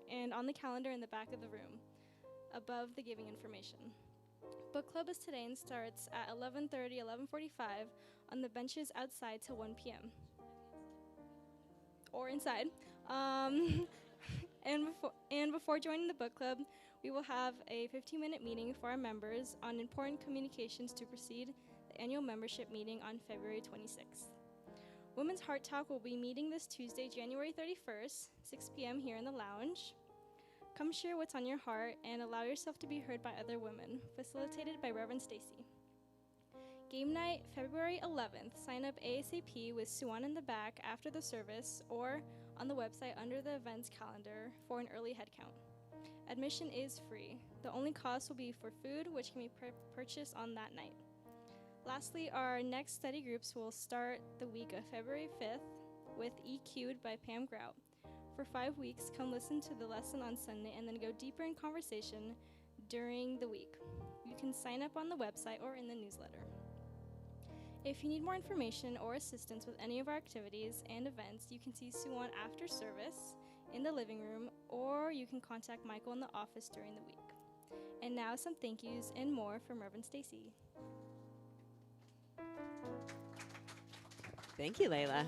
and on the calendar in the back of the room, above the giving information. Book club is today and starts at 11:30, 11:45 on the benches outside till 1 p.m. or inside. And before joining the book club, we will have a 15-minute meeting for our members on important communications to precede the annual membership meeting on February 26th. Women's Heart Talk will be meeting this Tuesday, January 31st, 6 p.m. here in the lounge. Come share what's on your heart and allow yourself to be heard by other women, facilitated by Reverend Stacy. Game night, February 11th. Sign up ASAP with Suwan in the back after the service or on the website under the events calendar for an early head count. Admission is free. The only cost will be for food, which can be purchased on that night. Lastly, our next study groups will start the week of February 5th with EQ'd by Pam Grout. For 5 weeks, come listen to the lesson on Sunday and then go deeper in conversation during the week. You can sign up on the website or in the newsletter. If you need more information or assistance with any of our activities and events, you can see Suwan after service in the living room, or you can contact Michael in the office during the week. And now some thank yous and more from Reverend Stacy. Thank you, Layla.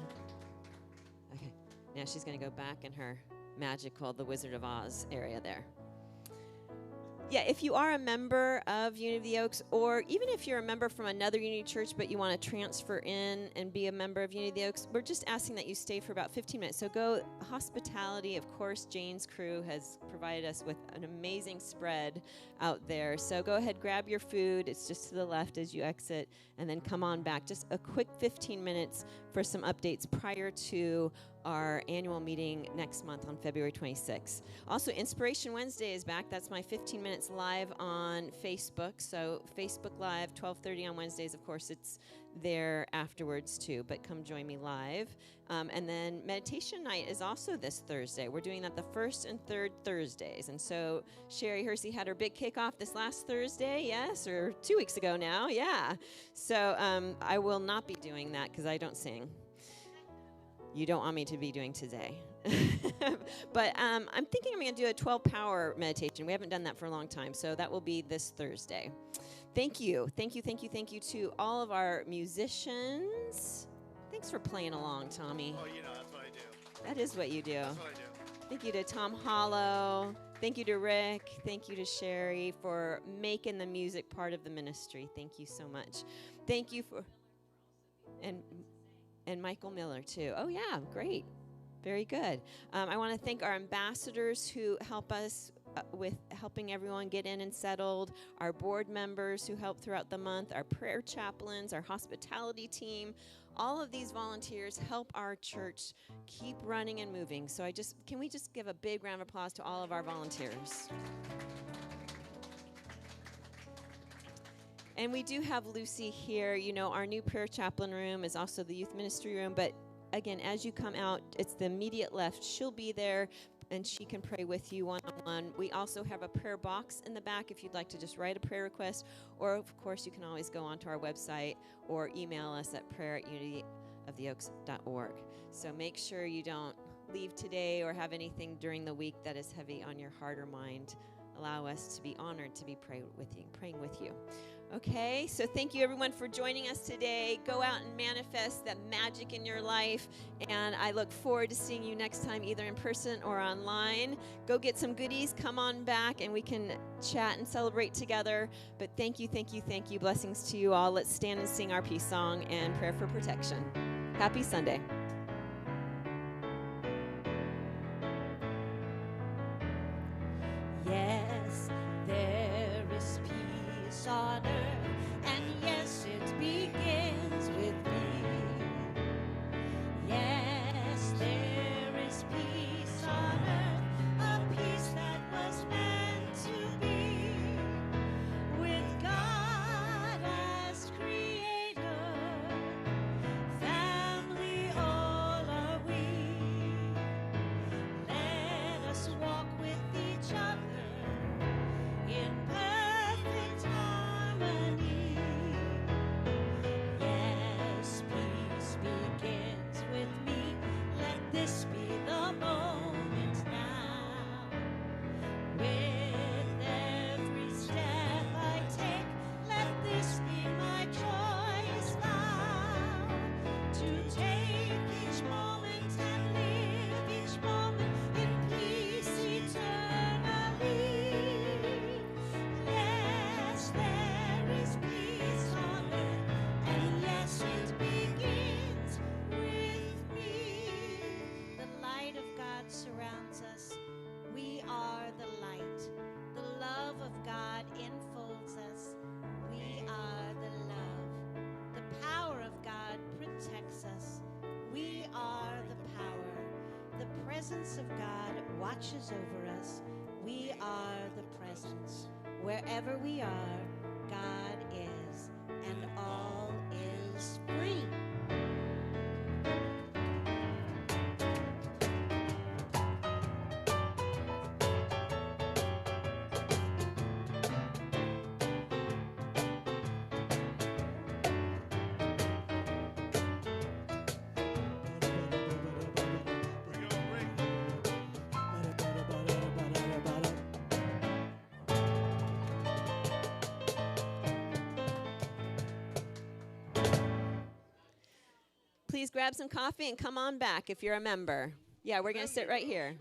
Okay, now she's going to go back in her magical The Wizard of Oz area there. Yeah, if you are a member of Unity of the Oaks, or even if you're a member from another Unity church but you want to transfer in and be a member of Unity of the Oaks, we're just asking that you stay for about 15 minutes. So go hospitality. Of course, Jane's crew has provided us with an amazing spread out there. So go ahead, grab your food. It's just to the left as you exit, and then come on back. Just a quick 15 minutes for some updates prior to our annual meeting next month on February 26th. Also, Inspiration Wednesday is back. That's my 15 minutes live on Facebook. So Facebook Live, 12:30 on Wednesdays. Of course, it's there afterwards too, but come join me live. And then meditation night is also this Thursday. We're doing that the first and third Thursdays. And so Sherry Hersey had her big kickoff this last Thursday, yes, or 2 weeks ago now, yeah. So I will not be doing that because I don't sing. You don't want me to be doing today. But I'm thinking I'm going to do a 12-power meditation. We haven't done that for a long time, so that will be this Thursday. Thank you. Thank you, thank you, thank you to all of our musicians. Thanks for playing along, Tommy. Oh, you know, that's what I do. That is what you do. That's what I do. Thank you to Tom Hollow. Thank you to Rick. Thank you to Sherry for making the music part of the ministry. Thank you so much. Thank you for... And Michael Miller, too. Oh, yeah, great. Very good. I want to thank our ambassadors who help us with helping everyone get in and settled, our board members who help throughout the month, our prayer chaplains, our hospitality team. All of these volunteers help our church keep running and moving. So can we just give a big round of applause to all of our volunteers? And we do have Lucy here. You know, our new prayer chaplain room is also the youth ministry room. But again, as you come out, it's the immediate left. She'll be there and she can pray with you one-on-one. We also have a prayer box in the back if you'd like to just write a prayer request, or of course you can always go onto our website or email us at prayer@UnityoftheOaks.org. So make sure you don't leave today or have anything during the week that is heavy on your heart or mind. Allow us to be honored to be praying with you. Okay, so thank you everyone for joining us today. Go out and manifest that magic in your life, and I look forward to seeing you next time, either in person or online. Go get some goodies, come on back, and we can chat and celebrate together. But thank you, thank you, thank you. Blessings to you all. Let's stand and sing our peace song and prayer for protection. Happy Sunday. Yes, there is peace on earth, and yes, it begins with me. Yes, there is peace on earth, a peace that was meant to be, with God as creator, family all are we. Let us walk with each other in perfect harmony. Yes, peace begins with me. Let this be the moment now. With every step I take, let this be my choice now. To take each moment and live each moment in peace eternally. Yes, there is peace on earth, and yes, it begins with me. The light of God surrounds us. We are the light. The love of God enfolds us. We are the love. The power of God protects us. We are the power. The presence of God watches over us. We are the presence. Wherever we are, God is, and all is free. Please grab some coffee and come on back if you're a member. Yeah, we're going to sit right here.